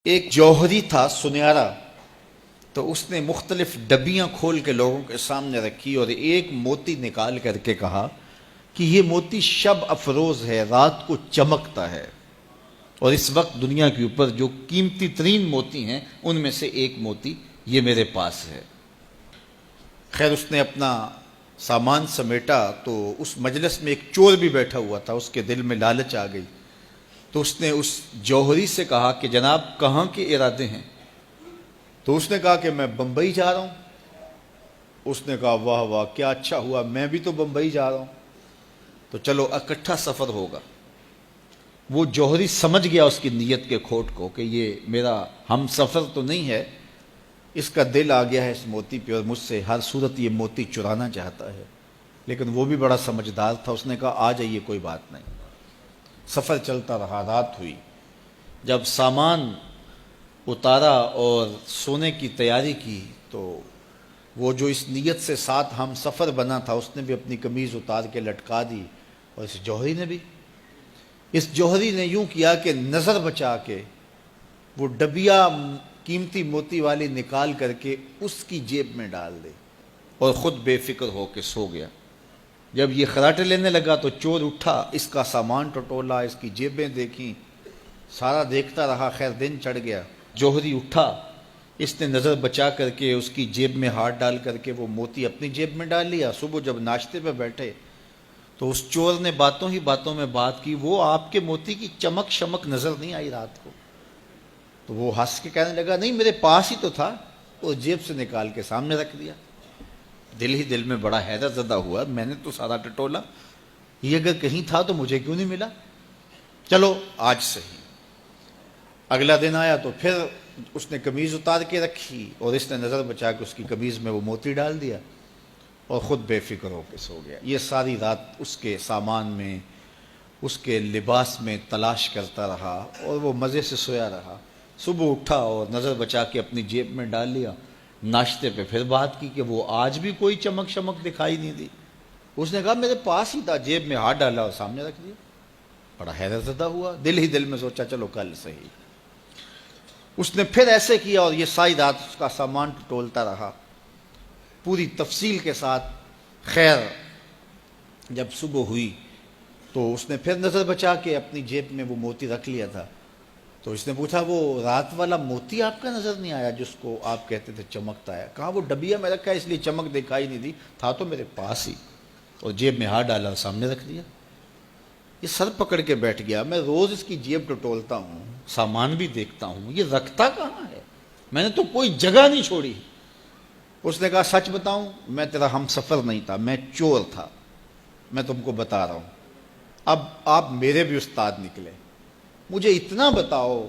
ایک جوہری تھا سنہرا، تو اس نے مختلف ڈبیاں کھول کے لوگوں کے سامنے رکھی اور ایک موتی نکال کر کے کہا کہ یہ موتی شب افروز ہے، رات کو چمکتا ہے، اور اس وقت دنیا کے اوپر جو قیمتی ترین موتی ہیں ان میں سے ایک موتی یہ میرے پاس ہے۔ خیر اس نے اپنا سامان سمیٹا تو اس مجلس میں ایک چور بھی بیٹھا ہوا تھا، اس کے دل میں لالچ آ گئی، تو اس نے اس جوہری سے کہا کہ جناب کہاں کے ارادے ہیں؟ تو اس نے کہا کہ میں بمبئی جا رہا ہوں۔ اس نے کہا واہ واہ کیا اچھا ہوا، میں بھی تو بمبئی جا رہا ہوں، تو چلو اکٹھا سفر ہوگا۔ وہ جوہری سمجھ گیا اس کی نیت کے کھوٹ کو کہ یہ میرا ہم سفر تو نہیں ہے، اس کا دل آ گیا ہے اس موتی پہ اور مجھ سے ہر صورت یہ موتی چرانا چاہتا ہے۔ لیکن وہ بھی بڑا سمجھدار تھا، اس نے کہا آ جائیے کوئی بات نہیں۔ سفر چلتا رہا، رات ہوئی، جب سامان اتارا اور سونے کی تیاری کی تو وہ جو اس نیت سے ساتھ ہم سفر بنا تھا اس نے بھی اپنی قمیض اتار کے لٹکا دی، اور اس جوہری نے بھی۔ اس جوہری نے یوں کیا کہ نظر بچا کے وہ ڈبیا قیمتی موتی والی نکال کر کے اس کی جیب میں ڈال دی اور خود بے فکر ہو کے سو گیا۔ جب یہ خراٹے لینے لگا تو چور اٹھا، اس کا سامان ٹٹولا، اس کی جیبیں دیکھیں، سارا دیکھتا رہا۔ خیر دن چڑھ گیا، جوہری اٹھا، اس نے نظر بچا کر کے اس کی جیب میں ہاتھ ڈال کر کے وہ موتی اپنی جیب میں ڈال لیا۔ صبح جب ناشتے پہ بیٹھے تو اس چور نے باتوں ہی باتوں میں بات کی، وہ آپ کے موتی کی چمک شمک نظر نہیں آئی رات کو؟ تو وہ ہنس کے کہنے لگا نہیں میرے پاس ہی تو تھا، اور جیب سے نکال کے سامنے رکھ دیا۔ دل ہی دل میں بڑا حیرت زدہ ہوا، میں نے تو سارا ٹٹولا، یہ اگر کہیں تھا تو مجھے کیوں نہیں ملا؟ چلو آج صحیح۔ اگلا دن آیا تو پھر اس نے قمیض اتار کے رکھی اور اس نے نظر بچا کے اس کی قمیض میں وہ موتی ڈال دیا اور خود بے فکر ہو کے سو گیا۔ یہ ساری رات اس کے سامان میں، اس کے لباس میں تلاش کرتا رہا اور وہ مزے سے سویا رہا۔ صبح اٹھا اور نظر بچا کے اپنی جیب میں ڈال لیا۔ ناشتے پہ پھر بات کی کہ وہ آج بھی کوئی چمک شمک دکھائی نہیں دی۔ اس نے کہا میرے پاس ہی تھا، جیب میں ہاتھ ڈالا اور سامنے رکھ دیا۔ بڑا حیرت زدہ ہوا، دل ہی دل میں سوچا چلو کل صحیح۔ اس نے پھر ایسے کیا اور یہ ساری رات اس کا سامان ٹٹولتا رہا پوری تفصیل کے ساتھ۔ خیر جب صبح ہوئی تو اس نے پھر نظر بچا کے اپنی جیب میں وہ موتی رکھ لیا تھا، تو اس نے پوچھا وہ رات والا موتی آپ کا نظر نہیں آیا جس کو آپ کہتے تھے چمکتا ہے؟ کہا وہ ڈبیا میں رکھا ہے اس لیے چمک دکھائی نہیں دی، تھا تو میرے پاس ہی، اور جیب میں ہاتھ ڈالا اور سامنے رکھ دیا۔ یہ سر پکڑ کے بیٹھ گیا، میں روز اس کی جیب ٹٹولتا ہوں، سامان بھی دیکھتا ہوں، یہ رکھتا کہاں ہے؟ میں نے تو کوئی جگہ نہیں چھوڑی۔ اس نے کہا سچ بتاؤں میں تیرا ہم سفر نہیں تھا، میں چور تھا، میں تم کو بتا رہا ہوں۔ اب آپ میرے بھی استاد نکلے، مجھے اتنا بتاؤ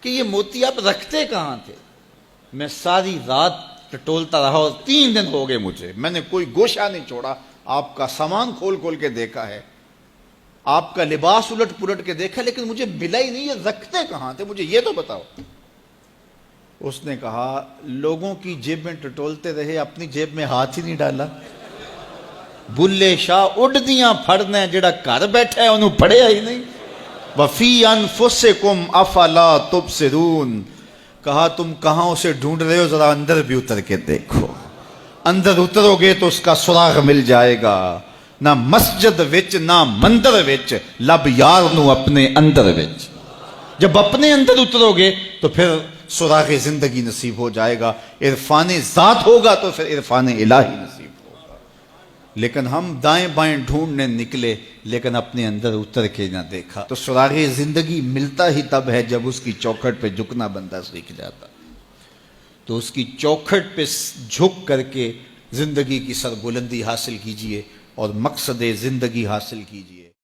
کہ یہ موتی آپ رکھتے کہاں تھے؟ میں ساری رات ٹٹولتا رہا اور 3 دن ہو گئے مجھے، میں نے کوئی گوشہ نہیں چھوڑا، آپ کا سامان کھول کھول کے دیکھا ہے، آپ کا لباس الٹ پلٹ کے دیکھا، لیکن مجھے ملا ہی نہیں، یہ رکھتے کہاں تھے؟ مجھے یہ تو بتاؤ۔ اس نے کہا لوگوں کی جیب میں ٹٹولتے رہے، اپنی جیب میں ہاتھ ہی نہیں ڈالا۔ بلے شاہ اڈدیاں پھڑنے جڑا گھر بیٹھا ہے انہوں پڑھیا ہی نہیں۔ وَفِي أَنفُسِكُمْ أَفَلَا تُبْصِرُونَ، کہا تم کہاں اسے ڈھونڈ رہے ہو، ذرا اندر بھی اتر کے دیکھو، اندر اترو گے تو اس کا سراغ مل جائے گا۔ نہ مسجد وچ نہ مندر وچ، لب یار نو اپنے اندر وچ۔ جب اپنے اندر اترو گے تو پھر سراغ زندگی نصیب ہو جائے گا، عرفان ذات ہوگا تو پھر عرفان الہی نصیب ہوگا۔ لیکن ہم دائیں بائیں ڈھونڈنے نکلے لیکن اپنے اندر اتر کے نہ دیکھا۔ تو سراغ زندگی ملتا ہی تب ہے جب اس کی چوکھٹ پہ جھکنا بندہ سیکھ جاتا۔ تو اس کی چوکھٹ پہ جھک کر کے زندگی کی سربلندی حاصل کیجئے اور مقصد زندگی حاصل کیجئے۔